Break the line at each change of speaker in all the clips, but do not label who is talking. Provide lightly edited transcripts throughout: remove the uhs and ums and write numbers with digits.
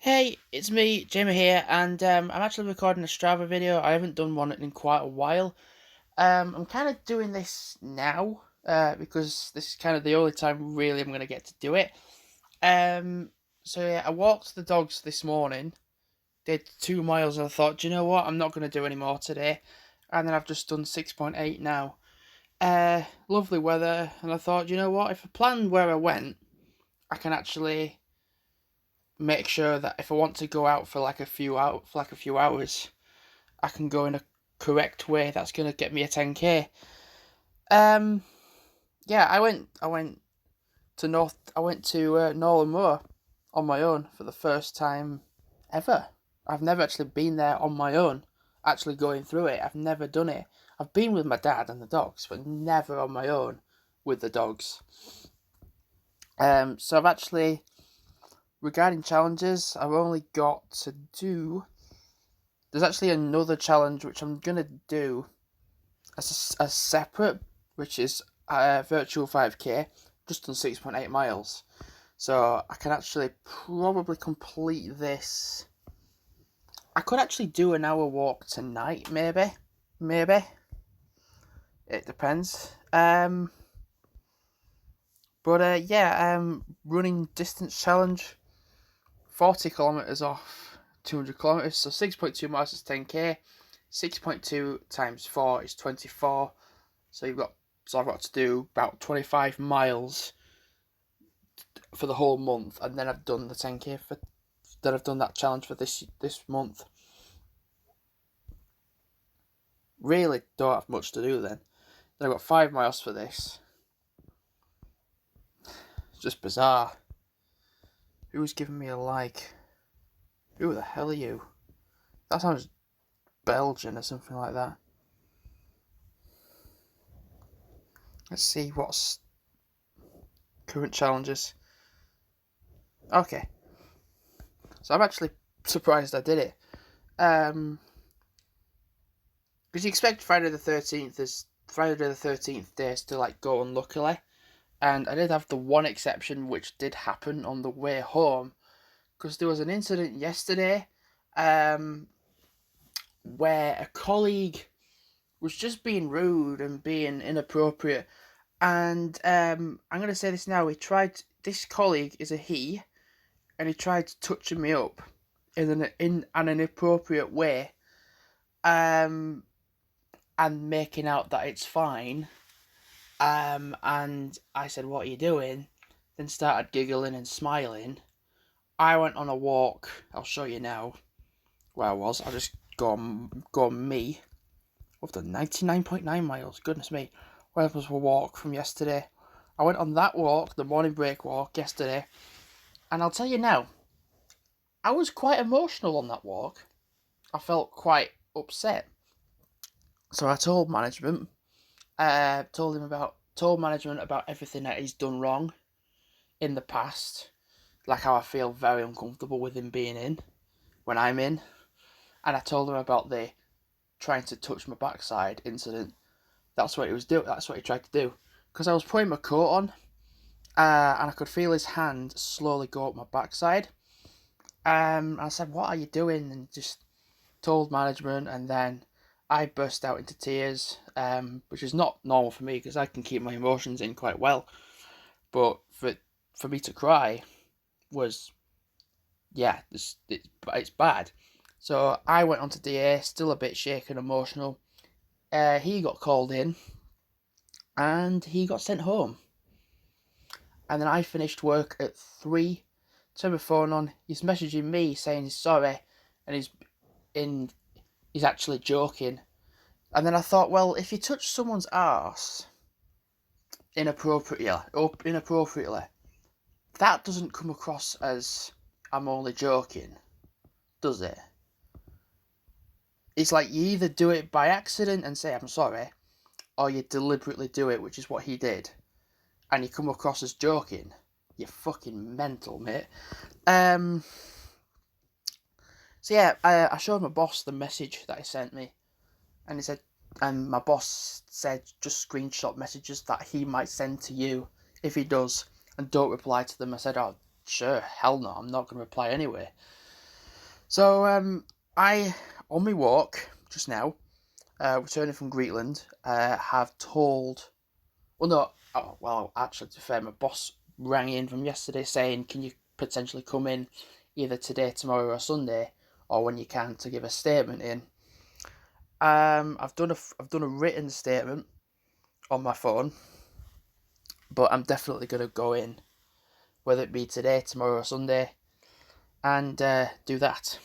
Hey, it's me, Jamie here, and I'm actually recording a Strava video. I haven't done one in quite a while. I'm kind of doing this now because this is kind of the only time really I'm going to get to do it. Um, so yeah, I walked the dogs this morning, did 2 miles, and I thought, do you know what? I'm not going to do any more today. And then I've just done 6.8 now. Lovely weather, and I thought, you know what? If I plan where I went, I can actually make sure that if I want to go out for like a few hours, I can go in a correct way that's gonna get me a 10k. Um, yeah, I went to Northern Moor on my own for the first time ever. I've never actually been there on my own, actually going through it. I've never done it. I've been with my dad and the dogs, but never on my own with the dogs. So I've actually, regarding challenges, I've only got to do. There's actually another challenge which I'm gonna do as separate, which is a virtual 5k, just on 6.8 miles. So I can actually probably complete this. I could actually do an hour walk tonight, maybe. It depends. Running distance challenge, 40 kilometers off 200 kilometers, so 6.2 miles is 10k. 6.2 times 4 is 24. So I've got to do about 25 miles for the whole month, and then I've done the 10k for. Then I've done that challenge for this month. Really don't have much to do then. Then I've got 5 miles for this. It's just bizarre. Who's giving me a like? Who the hell are you? That sounds Belgian or something like that. Let's see what's current challenges. Okay, so I'm actually surprised I did it. Because you expect Friday the 13th days to like go unluckily, and I did have the one exception which did happen on the way home, because there was an incident yesterday, where a colleague was just being rude and being inappropriate, and I'm gonna say this now. This colleague is a he, and he tried touching me up in an inappropriate way, um, and making out that it's fine. And I said, "What are you doing?" Then started giggling and smiling. I went on a walk. I'll show you now where I was. I'll just go on me. I've done 99.9 miles. Goodness me. Where was a walk from yesterday? I went on that walk, the morning break walk, yesterday. And I'll tell you now, I was quite emotional on that walk. I felt quite upset. So I told management, told management about everything that he's done wrong in the past, like how I feel very uncomfortable with him being in when I'm in, and I told him about the trying to touch my backside incident. That's what he was doing. That's what he tried to do, because I was putting my coat on, and I could feel his hand slowly go up my backside. I said, "What are you doing?" And just told management, and then I burst out into tears, which is not normal for me because I can keep my emotions in quite well. But for me to cry was, yeah, it's bad. So I went on to DA, still a bit shaken, emotional. He got called in, and he got sent home. And then I finished work at 3. Turned my phone on. He's messaging me saying he's sorry, and in he's actually joking. And then I thought, well, if you touch someone's arse inappropriately, that doesn't come across as I'm only joking, does it? It's like you either do it by accident and say I'm sorry, or you deliberately do it, which is what he did, and you come across as joking. You're fucking mental, mate. Um. So yeah, I showed my boss the message that he sent me, and he said, and my boss said just screenshot messages that he might send to you if he does, and don't reply to them. I said, oh, sure, hell no, I'm not going to reply anyway. So, I, on my walk just now, returning from Greenland, have told. Well, no. Oh, well, actually, to be fair, my boss rang in from yesterday saying, "Can you potentially come in either today, tomorrow, or Sunday, or when you can to give a statement in?" I've done a written statement on my phone, but I'm definitely gonna go in, whether it be today, tomorrow, or Sunday, and do that.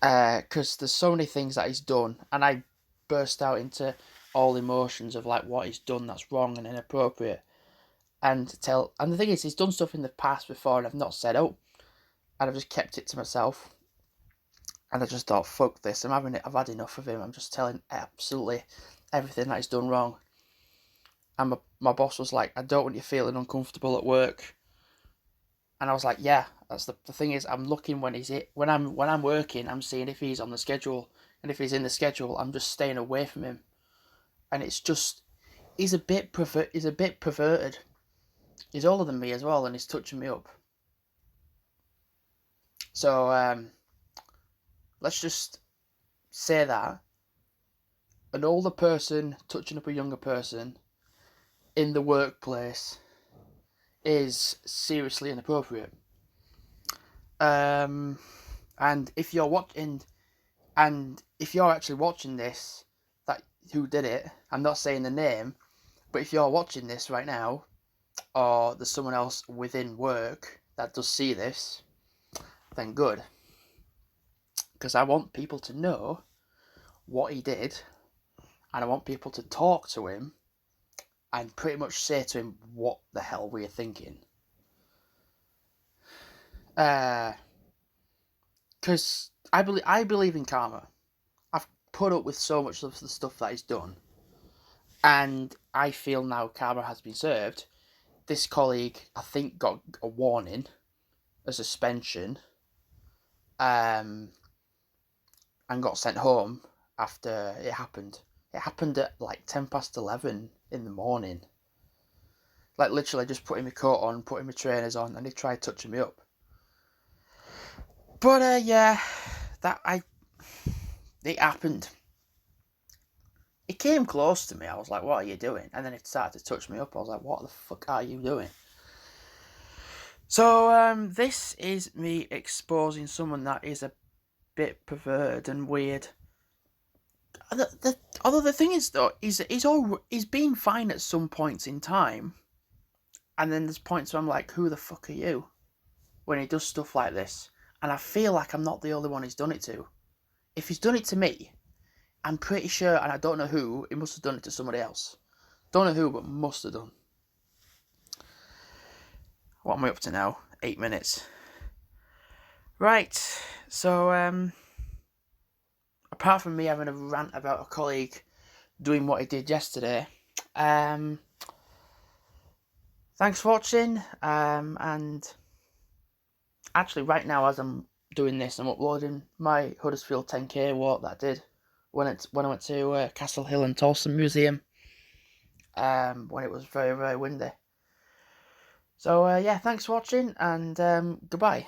Because there's so many things that he's done, and I burst out into all emotions of like what he's done that's wrong and inappropriate. And the thing is, he's done stuff in the past before, and I've not said oh, and I've just kept it to myself. And I just thought, fuck this, I'm having it. I've had enough of him. I'm just telling absolutely everything that he's done wrong. And my boss was like, I don't want you feeling uncomfortable at work. And I was like, yeah, that's the thing is, I'm looking when I'm working, I'm seeing if he's on the schedule, and if he's in the schedule, I'm just staying away from him. And it's just he's a bit perverted. He's older than me as well, and he's touching me up. So let's just say that an older person touching up a younger person in the workplace is seriously inappropriate. And if you're watching, and if you're actually watching this, that who did it, I'm not saying the name, but if you're watching this right now, or there's someone else within work that does see this, then good. Because I want people to know what he did, and I want people to talk to him and pretty much say to him what the hell we're thinking. Because I believe in karma. I've put up with so much of the stuff that he's done, and I feel now karma has been served. This colleague, I think, got a warning, a suspension, and got sent home after it happened. It happened at like 11:10 in the morning. Like literally just putting my coat on, putting my trainers on, and he tried touching me up. But yeah, it happened. It came close to me. I was like, "What are you doing?" And then it started to touch me up. I was like, "What the fuck are you doing?" So this is me exposing someone that is a bit perverted and weird. Although the thing is though, he's been fine at some points in time, and then there's points where I'm like, "Who the fuck are you?" When he does stuff like this, and I feel like I'm not the only one he's done it to. If he's done it to me, I'm pretty sure, and I don't know who, he must have done it to somebody else. Don't know who, but must have done. What am I up to now? 8 minutes. Right, so apart from me having a rant about a colleague doing what he did yesterday, thanks for watching, and actually right now as I'm doing this, I'm uploading my Huddersfield 10k walk that I did when I went to Castle Hill and Tolson Museum, when it was very, very windy. So yeah, thanks for watching, and goodbye.